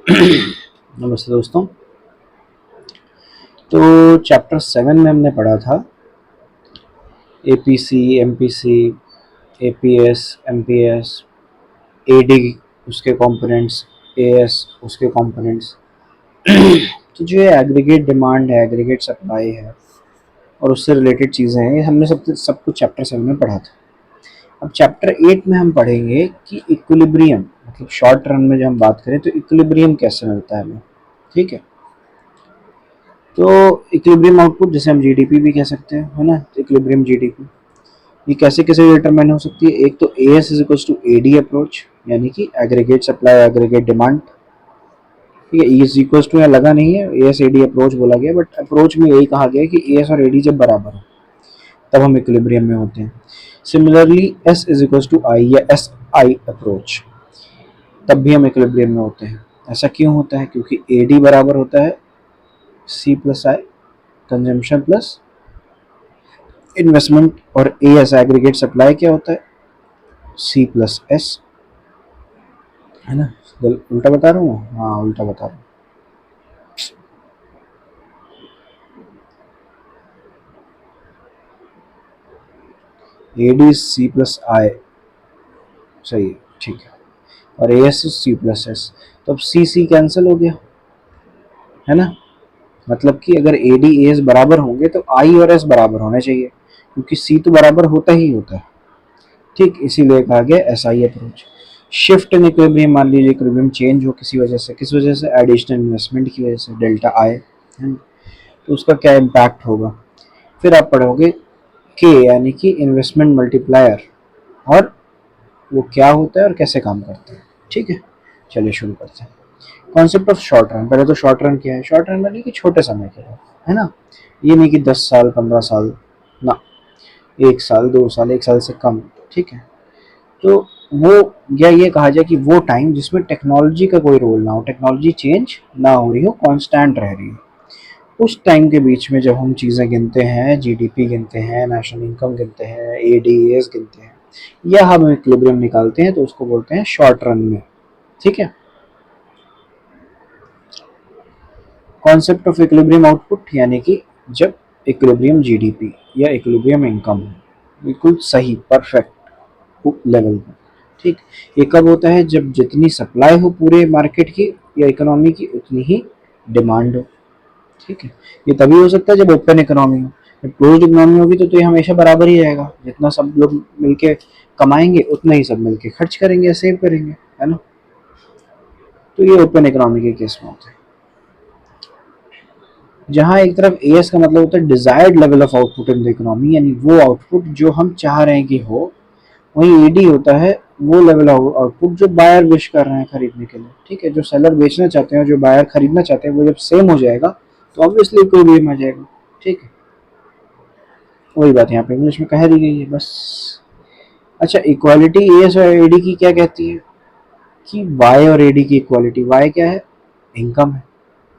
नमस्ते दोस्तों। तो चैप्टर 7 में हमने पढ़ा था APC, MPC, APS, MPS, AD उसके कंपोनेंट्स, एएस उसके कंपोनेंट्स। तो जो ये एग्रीगेट डिमांड है, एग्रीगेट सप्लाई है और उससे रिलेटेड चीज़ें हैं, ये हमने सब कुछ चैप्टर 7 में पढ़ा था। अब चैप्टर 8 में हम पढ़ेंगे कि इक्विलिब्रियम, मतलब शॉर्ट रन में जब हम बात करें तो इक्विलिब्रियम कैसे मिलता है हमें। ठीक है, तो इक्विलिब्रियम आउटपुट जिसे हम जीडीपी भी कह सकते हैं, है ना। तो इक्विलिब्रियम जीडीपी ये कैसे कैसे डिटरमाइन हो सकती है। एक तो A S is equal to A D approach, यानी कि एग्रीगेट सप्लाई एग्रीगेट डिमांड। ठीक है, इज इक्वल टू यहाँ लगा नहीं है, A S A D approach बोला गया, बट अप्रोच में यही कहा गया कि ए एस और ए डी जब बराबर हो तब हम इक्विलिब्रियम में होते हैं। Similarly S is equal to I या एस आई अप्रोच, तब भी हम इक्विलिब्रियम में होते हैं। ऐसा क्यों होता है? क्योंकि ए डी बराबर होता है सी प्लस आई, कंजम्पशन प्लस इन्वेस्टमेंट, और ए एस एग्रीगेट सप्लाई क्या होता है? सी प्लस एस, है ना। उल्टा बता रहा हूँ? हाँ, उल्टा बता रहा हूँ। ए डी सी प्लस आई, सही है, ठीक है। और A S C plus S, तो अब सी सी कैंसिल हो गया, है ना। मतलब कि अगर ए डी ए एस बराबर होंगे तो आई और एस बराबर होने चाहिए, क्योंकि सी तो बराबर होता ही होता है। ठीक, इसीलिए कहा गया S I approach. Shift in equilibrium, मान लीजिए इक्विलिब्रियम चेंज हो किसी वजह से, किस वजह से? एडिशनल इन्वेस्टमेंट की वजह से, डेल्टा आई, है ना। तो उसका क्या इम्पैक्ट होगा? फिर आप पढ़ोगे के, यानी कि इन्वेस्टमेंट मल्टीप्लायर, और वो क्या होता है और कैसे काम करता है। ठीक है, चलिए शुरू करते हैं। Concept of short run. पहले तो शॉर्ट रन क्या है? शॉर्ट रन मतलब कि छोटे समय के लिए, है ना। ये नहीं कि 10 साल 15 साल, ना, 1 साल 2 साल, 1 साल से कम। ठीक है, तो वो, या ये कहा जाए कि वो टाइम जिसमें टेक्नोलॉजी का कोई रोल ना हो, टेक्नोलॉजी चेंज ना हो रही हो, कांस्टेंट रह रही हो, उस टाइम के बीच में जब हम चीज़ें गिनते हैं, जीडीपी गिनते हैं, नेशनल इनकम गिनते हैं, एडीएस गिनते हैं, या हम इक्विलिब्रियम निकालते हैं, तो उसको बोलते हैं शॉर्ट रन में। ठीक है, कॉन्सेप्ट ऑफ इक्विलिब्रियम आउटपुट, यानी कि जब इक्विलिब्रियम जीडीपी या इक्विलिब्रियम इनकम बिल्कुल सही परफेक्ट लेवल पर। ठीक, ये कब होता है? जब जितनी सप्लाई हो पूरे मार्केट की या इकोनॉमी की, उतनी ही डिमांड हो। ठीक है, ये तभी हो सकता है जब ओपन इकोनॉमी हो। जब क्लोज इकोनॉमी होगी तो ये हमेशा बराबर ही रहेगा, जितना सब लोग मिलके कमाएंगे उतना ही सब मिलके खर्च करेंगे, सेव करेंगे, है ना। तो ये ओपन इकोनॉमी के केस में होता है। जहाँ एक तरफ एएस का मतलब होता है desired level of output in the economy, यानी वो आउटपुट जो हम चाह रहे हैं कि हो, वहीं ईडी होता है वो लेवल ऑफ आउटपुट जो बायर विश कर रहे हैं खरीदने के लिए। ठीक है, जो सेलर बेचना चाहते हैं, जो बायर खरीदना चाहते हैं, वो जब सेम हो जाएगा तो ऑब्वियसली कोई भी आ जाएगा। ठीक है, वही बात यहाँ पे इंग्लिश में कह दी गई है बस। अच्छा, इक्वालिटी एएस और एडी की क्या कहती है? कि वाई और एडी की इक्वालिटी। वाई क्या है? इनकम है।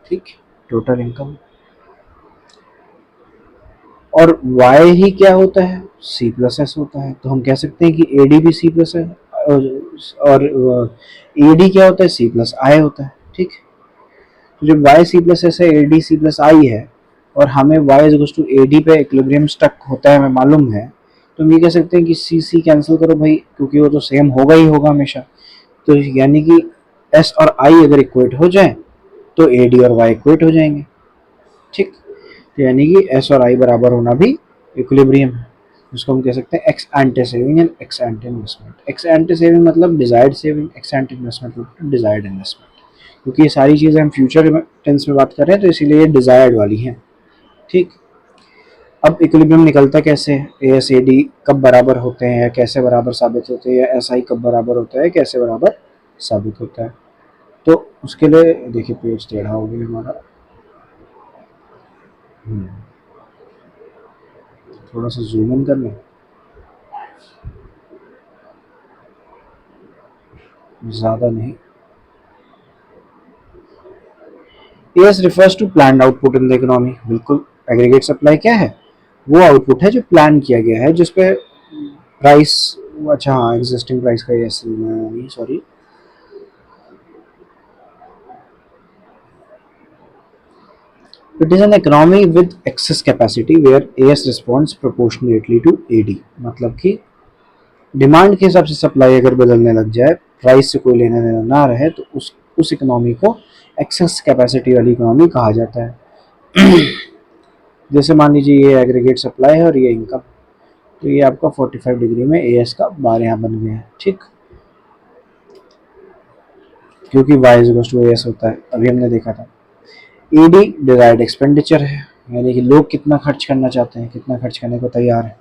ठीक, टोटल इनकम। और वाई ही क्या होता है? सी प्लस एस होता है। तो हम कह सकते हैं कि एडी भी सी प्लस है, और एडी क्या होता है? सी प्लस आई होता है। ठीक, तो जब वाई सी प्लस एस है, एडी सी प्लस आई है, और हमें वाई इज टू एडी पे इक्विलिब्रियम स्टक होता है, हमें मालूम है, तो हम ये कह सकते हैं कि सी सी कैंसिल करो भाई, क्योंकि वो तो सेम होगा ही होगा हमेशा। तो यानी कि एस और आई अगर इक्वेट हो जाए तो ए डी और वाई इक्वेट हो जाएंगे। ठीक, तो यानी कि एस और आई बराबर होना भी इक्विलिब्रियम है। उसको हम कह सकते हैं ex ante saving and ex ante investment. Ex ante saving मतलब desired saving, ex ante investment मतलब डिजायर्ड इन्वेस्टमेंट। क्योंकि ये सारी चीज़ें हम फ्यूचर टेंस में बात कर रहे हैं, तो इसीलिए ये डिजायर्ड वाली हैं। ठीक, अब इक्विलिब्रियम निकलता कैसे है? ए एस ए डी कब बराबर होते हैं या कैसे बराबर साबित होते हैं, या एस आई कब बराबर होता है, कैसे बराबर साबित होता है। तो उसके लिए देखिए पेज टेढ़ा हो गया हमारा। थोड़ा सा जूम इन कर लें, ज़्यादा नहीं। S refers to plan output in the economy. बिल्कुल, एग्रीगेट सप्लाई क्या है? वो आउटपुट है जो प्लान किया गया है, जिसपे प्राइस, अच्छा हाँ, एग्जिस्टिंग प्राइस का, yes sorry, it is an economy with excess capacity where S responds proportionately to AD, मतलब कि डिमांड के हिसाब से सप्लाई अगर बदलने लग जाए, प्राइस से कोई लेना देना ना रहे, तो उस इकोनॉमी को एक्सेस कैपेसिटी वाली इकोनॉमी कहा जाता है। जैसे मान लीजिए ये एग्रीगेट सप्लाई है और ये इनकम, तो ये आपका 45 डिग्री में एएस का बार यहाँ बन गया है, ठीक, क्योंकि वाई इज टू एएस होता है, अभी हमने देखा था। ईडी डिजायर्ड एक्सपेंडिचर है, यानी कि लोग कितना खर्च करना चाहते हैं, कितना खर्च करने को तैयार है।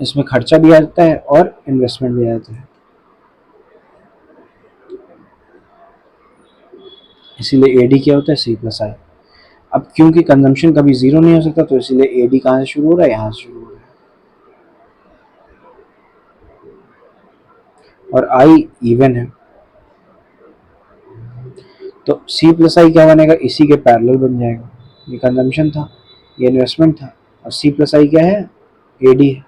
इसमें खर्चा भी आ जाता है और इन्वेस्टमेंट भी आ जाता है, इसीलिए एडी क्या होता है, सी प्लस आई। अब क्योंकि कंजम्पशन कभी जीरो नहीं हो सकता, तो इसीलिए एडी कहाँ से शुरू हो रहा है, यहाँ से शुरू हो रहा है, और आई इवन है, तो सी प्लस आई क्या बनेगा, इसी के पैरेलल बन जाएगा। ये कंजम्पशन था, ये इन्वेस्टमेंट था, और सी प्लस आई क्या है, एडी है।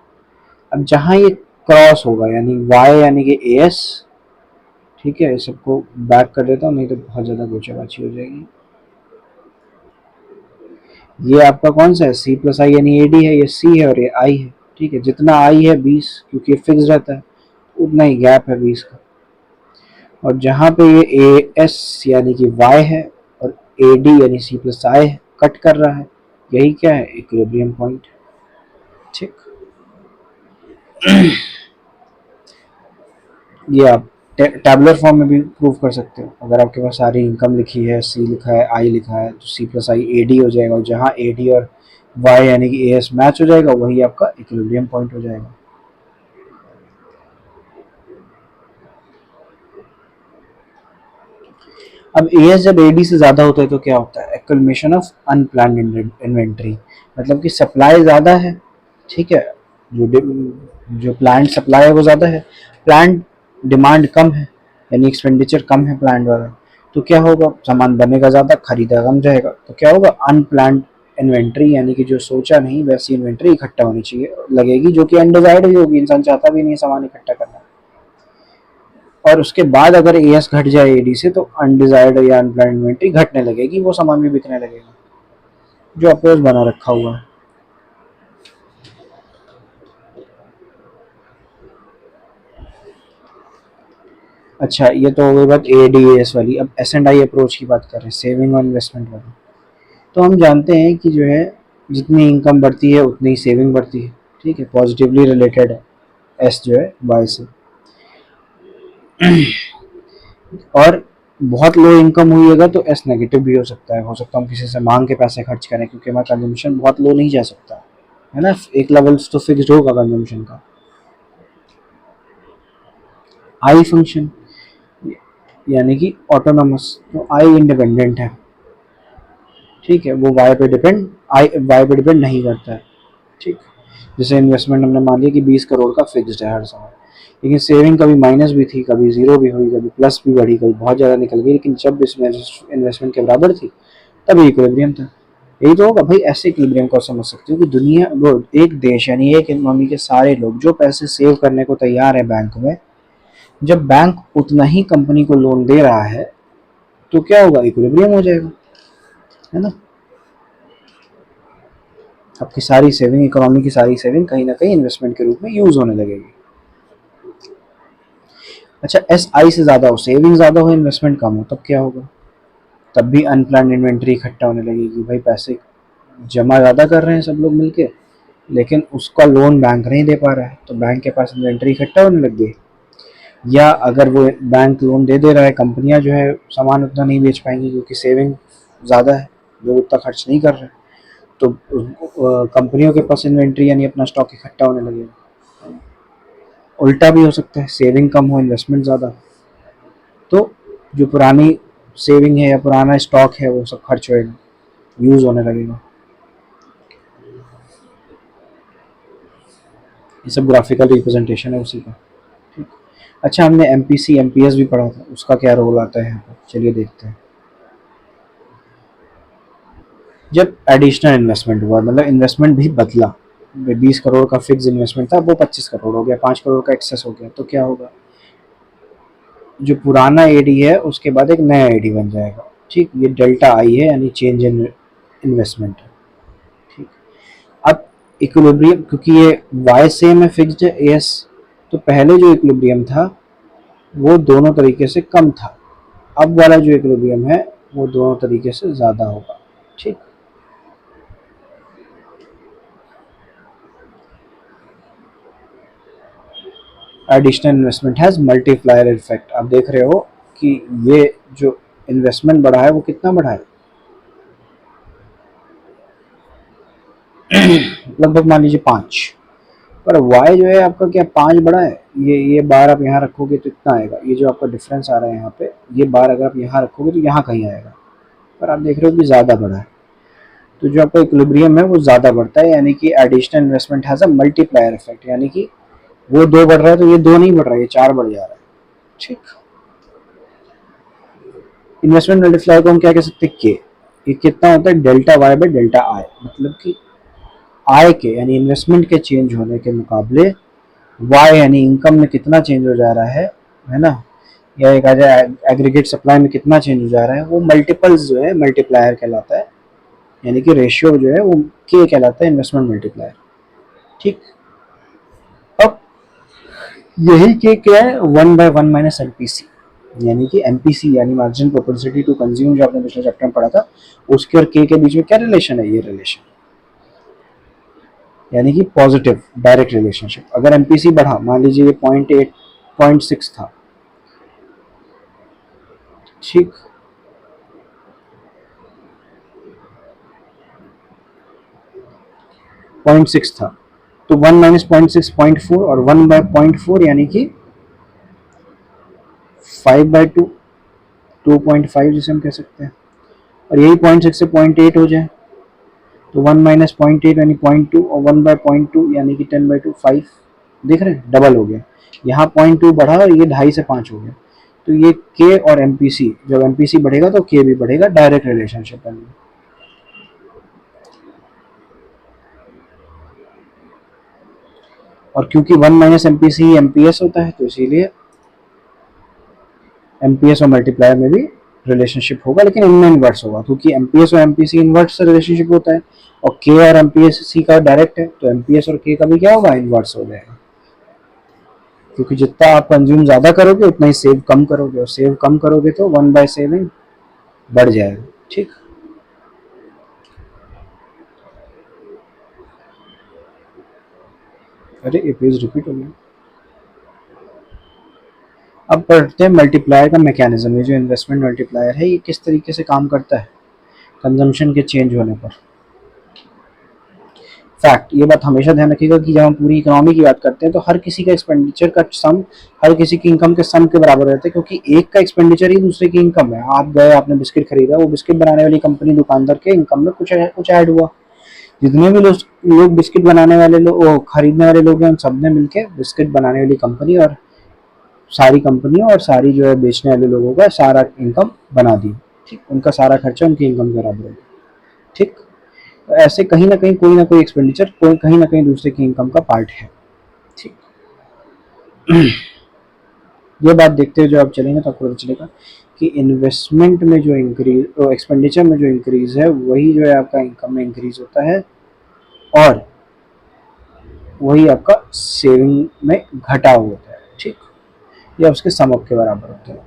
अब जहाँ ये क्रॉस होगा, यानी वाई यानी कि ए एस, ठीक है, इस सबको बैक कर देता हूँ नहीं तो बहुत ज़्यादा गोचाबाची हो जाएगी। ये आपका कौन सा है, सी प्लस आई यानी ए डी है, ये सी है और ये आई है, ठीक है। जितना आई है 20, क्योंकि ये फिक्स रहता है, उतना ही गैप है 20 का। और जहाँ पे ये ए एस यानी कि वाई है और ए डी यानी सी प्लस आई है, कट कर रहा है, यही क्या है, इक्विलिब्रियम पॉइंट, ठीक। ये आप टैबुलर फॉर्म में भी प्रूव कर सकते हो। अगर आपके पास सारी इनकम लिखी है, सी लिखा है, आई लिखा है, तो C plus I A D हो जाएगा, और जहाँ ए डी और वाई यानी कि ए एस मैच हो जाएगा, वही आपका इक्विलिब्रियम पॉइंट हो जाएगा। अब ए एस जब ए डी से ज़्यादा होता है तो क्या होता है, एक्युमुलेशन ऑफ अनप्लान्ड इन्वेंट्री, मतलब कि सप्लाई ज़्यादा है, ठीक है, जो प्लांट सप्लाई है वो ज़्यादा है, प्लांट डिमांड कम है, यानी एक्सपेंडिचर कम है प्लांट वाला, तो क्या होगा, सामान बनेगा ज़्यादा, खरीदा कम जाएगा, तो क्या होगा, अनप्लान्ड इन्वेंट्री, यानी कि जो सोचा नहीं वैसी इन्वेंट्री इकट्ठा होनी चाहिए लगेगी, जो कि अनडिजायर्ड भी होगी, इंसान चाहता भी नहीं सामान इकट्ठा करना। और उसके बाद अगर एएस घट जाए एडी से, तो अनडिजायर्ड या अनप्लान्ड इन्वेंट्री घटने लगेगी, वो सामान भी बिकने लगेगा जो आपके पास बना रखा हुआ है। अच्छा, ये तो हो गई बात एडीएस वाली। अब एस एंड आई अप्रोच की बात कर रहे हैं, सेविंग और इन्वेस्टमेंट वाली। तो हम जानते हैं कि जो है, जितनी इनकम बढ़ती है उतनी ही सेविंग बढ़ती है, ठीक है, पॉजिटिवली रिलेटेड है एस जो है वाई से। और बहुत लो इनकम हुई होगा तो एस नेगेटिव भी हो सकता है हम किसी से मांग के पैसे खर्च करें, क्योंकि हमारा कंजम्पशन बहुत लो नहीं जा सकता है ना, एक लेवल तो फिक्स्ड होगा कंजम्पशन का। आई फंक्शन यानी कि ऑटोनोमस, तो आई इंडिपेंडेंट है, ठीक है, वो वाई पे डिपेंड, वाई पे डिपेंड नहीं करता है, ठीक। जैसे इन्वेस्टमेंट हमने मान लिया कि 20 करोड़ का फिक्स्ड है हर साल, लेकिन सेविंग कभी माइनस भी थी, कभी जीरो भी हुई, कभी प्लस भी बढ़ी, कभी बहुत ज़्यादा निकल गई, लेकिन जब इसमें इन्वेस्टमेंट के बराबर थी तभी इक्विलिब्रियम था। यही तो होगा भाई, ऐसे इक्विलिब्रियम को समझ सकते हो कि दुनिया, वो एक देश यानी एक इकोनॉमी के सारे लोग जो पैसे सेव करने को तैयार है बैंक में, जब बैंक उतना ही कंपनी को लोन दे रहा है, तो क्या होगा, इक्विलिब्रियम हो जाएगा, है ना। आपकी सारी सेविंग, इकोनॉमी की सारी सेविंग कहीं ना कहीं इन्वेस्टमेंट के रूप में यूज होने लगेगी। अच्छा, एस आई से ज़्यादा हो, सेविंग ज़्यादा हो, इन्वेस्टमेंट कम हो, तब क्या होगा, तब भी अनप्लान्ड इन्वेंट्री इकट्ठा होने लगेगी। भाई पैसे जमा ज़्यादा कर रहे हैं सब लोग मिलके, लेकिन उसका लोन बैंक नहीं दे पा रहा है, तो बैंक के पास इन्वेंट्री इकट्ठा होने लग गई। या अगर वो बैंक लोन दे रहा है, कंपनियां जो है सामान उतना नहीं बेच पाएंगी क्योंकि सेविंग ज़्यादा है, लोग उतना खर्च नहीं कर रहे, तो कंपनियों के पास इन्वेंट्री यानी अपना स्टॉक इकट्ठा होने लगेगा। उल्टा भी हो सकता है, सेविंग कम हो, इन्वेस्टमेंट ज़्यादा, तो जो पुरानी सेविंग है या पुराना स्टॉक है वो सब खर्च होएगा, यूज़ होने लगेगा। ये सब ग्राफिकल रिप्रेजेंटेशन है उसी का, ठीक। अच्छा, हमने एमपीसी एमपीएस भी पढ़ा था, उसका क्या रोल आता है यहाँ पर, चलिए देखते हैं। जब एडिशनल इन्वेस्टमेंट हुआ, मतलब इन्वेस्टमेंट भी बदला, 20 करोड़ का फिक्स इन्वेस्टमेंट था वो 25 करोड़ हो गया, 5 करोड़ का एक्सेस हो गया, तो क्या होगा, जो पुराना एडी है उसके बाद एक नया एडी बन जाएगा, ठीक, ये डेल्टा आई है यानी चेंज इन इन्वेस्टमेंट। ठीक, अब इक्विलिब्रियम, क्योंकि ये वाई सेम है, फिक्स्ड है, एस, तो पहले जो इक्विलिब्रियम था वो दोनों तरीके से कम था, अब वाला जो इक्विलिब्रियम है वो दोनों तरीके से ज़्यादा होगा। ठीक, additional investment has multiplier effect. आप देख रहे हो कि ये जो इन्वेस्टमेंट बढ़ा है वो कितना बढ़ा है, लगभग मान लीजिए 5, पर वाई जो है आपका क्या 5 बढ़ा है, ये बार आप यहाँ रखोगे तो इतना आएगा, ये जो आपका डिफरेंस आ रहा है यहाँ पे, ये बार अगर आप यहाँ रखोगे तो यहाँ कहीं आएगा, पर आप देख रहे हो कि ज़्यादा बढ़ा है, तो जो आपका इक्विलिब्रियम है वो ज़्यादा बढ़ता है, यानी कि additional investment has a multiplier effect, यानी कि वो 2 बढ़ रहा है तो ये 2 नहीं बढ़ रहा है, ये 4 बढ़ जा रहा है। ठीक, इन्वेस्टमेंट मल्टीप्लायर को हम क्या कह सकते हैं, के, ये कितना होता है delta Y by delta I, मतलब कि आय के यानी इन्वेस्टमेंट के चेंज होने के मुकाबले वाई यानी इनकम में कितना चेंज हो जा रहा है ना, या एक आ जाए एग्रीगेट सप्लाई में कितना चेंज हो जा रहा है, वो मल्टीपल्स जो है मल्टीप्लायर कहलाता है, यानी कि रेशियो जो है वो के कहलाता है, इन्वेस्टमेंट मल्टीप्लायर। ठीक, अब यही के क्या है, 1/1 माइनस एमपीसी, यानी कि एमपीसी यानी मार्जिन प्रोपेंसिटी टू कंज्यूम, जो आपने पिछले चैप्टर में पढ़ा था, उसके और के बीच में क्या रिलेशन है, ये रिलेशन, यानी कि पॉजिटिव डायरेक्ट रिलेशनशिप। अगर एमपीसी बढ़ा, मान लीजिए ये 0.8 0.6 था, ठीक, 0.6 था, तो 1 माइनस 0.6 0.4 और 1/0.4 यानी कि 5/2, 2.5 जिसे हम कह सकते हैं, और यही 0.6 से 0.8 हो जाए तो 1 माइनस 0.8 यानी 0.2 और 1/0.2 यानी कि 10/2, 5, देख रहे हैं डबल हो गया, यहाँ 0.2 बढ़ा और ये 2.5 से 5 हो गया, तो ये के और एमपीसी, जब एमपीसी बढ़ेगा तो के भी बढ़ेगा, डायरेक्ट रिलेशनशिप है। और क्योंकि 1 माइनस एमपीसी एमपीएस होता है तो इसीलिए एमपीएस और मल्टीप्लायर में भी रिलेशनशिप होगा, लेकिन इनमें इन्वर्स होगा, क्योंकि एमपीएस और एमपीसी इन्वर्स से रिलेशनशिप होता है और के और एमपीएस का डायरेक्ट है, तो एमपीएस और के का भी क्या होगा, इन्वर्स हो जाएगा, क्योंकि जितना आप कंज्यूम ज़्यादा करोगे उतना ही सेव कम करोगे, और सेव कम करोगे तो 1/7 बढ़ जाएगा। ठीक, अरे ये पेज रिपीट हो गया। अब पढ़ते हैं मल्टीप्लायर का मैकेनिज्म, ये जो इन्वेस्टमेंट मल्टीप्लायर है ये किस तरीके से काम करता है कंजम्पशन के चेंज होने पर। फैक्ट, ये बात हमेशा ध्यान रखिएगा कि जब हम पूरी इकोनॉमी की बात करते हैं तो हर किसी का एक्सपेंडिचर का सम हर किसी की इनकम के सम के बराबर रहता है, क्योंकि एक का एक्सपेंडिचर ही दूसरे की इनकम है। आप गए, आपने बिस्किट खरीदा, वो बिस्किट बनाने वाली कंपनी दुकानदार के इनकम में कुछ ऐड हुआ, जितने भी लोग बिस्किट बनाने वाले लोग खरीदने वाले लोग हैं, उन सब ने मिलकर बिस्किट बनाने वाली कंपनी और सारी कंपनियों और सारी जो है बेचने वाले लोगों का सारा इनकम बना दी। ठीक, उनका सारा खर्चा उनकी इनकम के बराबर है। ठीक, तो ऐसे कहीं ना कहीं कोई ना कोई एक्सपेंडिचर कोई कहीं ना कहीं दूसरे की इनकम का पार्ट है। ठीक, ये बात देखते हुए जो आप चलेंगे तो आपको पता चलेगा कि इन्वेस्टमेंट में जो इंक्रीज, एक्सपेंडिचर में जो इंक्रीज है वही जो है आपका इनकम में इंक्रीज होता है, और वही आपका सेविंग में घटाव होता है। ठीक, या उसके समअप के बराबर होता है।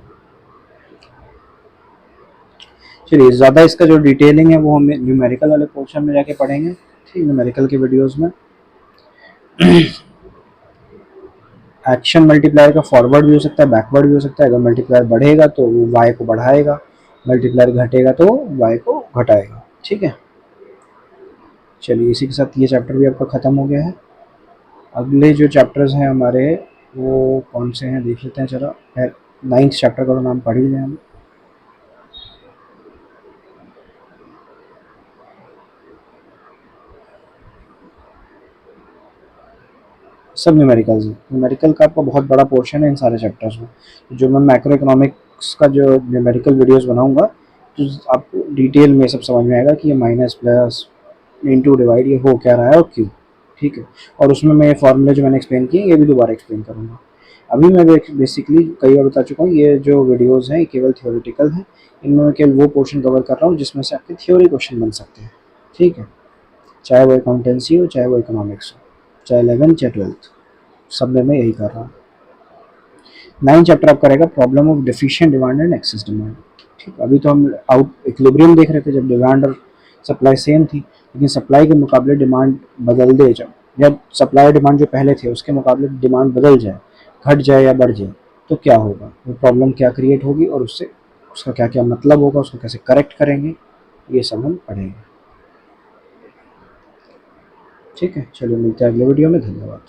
चलिए, ज़्यादा इसका जो डिटेलिंग है वो हम न्यूमेरिकल वाले पोर्शन में जाके पढ़ेंगे। ठीक, न्यूमेरिकल के वीडियोस में एक्शन मल्टीप्लायर का फॉरवर्ड भी हो सकता है, बैकवर्ड भी हो सकता है। अगर मल्टीप्लायर बढ़ेगा तो वो वाई को बढ़ाएगा, मल्टीप्लायर घटेगा तो वाई को घटाएगा। ठीक है, चलिए इसी के साथ ये चैप्टर भी आपका ख़त्म हो गया है। अगले जो चैप्टर्स हैं हमारे वो कौन से हैं देख लेते हैं। चलो 9th चैप्टर का तो नाम पढ़ ही लें हम। सब न्यूमेरिकल्स हैं। न्यूमेरिकल का आपका बहुत बड़ा पोर्शन है इन सारे चैप्टर्स में। जो मैं मैक्रो इकोनॉमिक्स का जो न्यूमेरिकल वीडियोस बनाऊंगा तो आपको डिटेल में सब समझ में आएगा कि ये माइनस प्लस इंटू डिवाइड ये हो क्या रहा है और क्यों। ठीक है, और उसमें मैं ये फॉर्मूले जो मैंने एक्सप्लेन किए ये भी दोबारा एक्सप्लेन करूँगा। अभी मैं बेसिकली कई बार बता चुका हूँ, ये जो वीडियोस हैं ये केवल थियोरेटिकल हैं, इनमें मैं केवल वो पोर्शन कवर कर रहा हूँ जिसमें से आपके थ्योरी क्वेश्चन बन सकते हैं, ठीक है, चाहे वो अकाउंटेंसी हो चाहे वो इकोनॉमिक्स हो, चाहे 11th चाहे 12th, सब में मैं यही कर रहा हूँ। 9 चैप्टर आप करेगा problem of deficient demand and excess demand. ठीक, अभी तो हम आउट इक्विलिब्रियम देख रहे थे जब डिमांड और सप्लाई सेम थी, लेकिन सप्लाई के मुकाबले डिमांड बदल दे, जब सप्लाई और डिमांड जो पहले थे उसके मुकाबले डिमांड बदल जाए, घट जाए या बढ़ जाए, तो क्या होगा, वो प्रॉब्लम क्या क्रिएट होगी और उससे उसका क्या क्या मतलब होगा, उसको कैसे करेक्ट करेंगे, ये सब हम पढ़ेंगे। ठीक है, चलिए मिलते हैं अगले वीडियो में, धन्यवाद।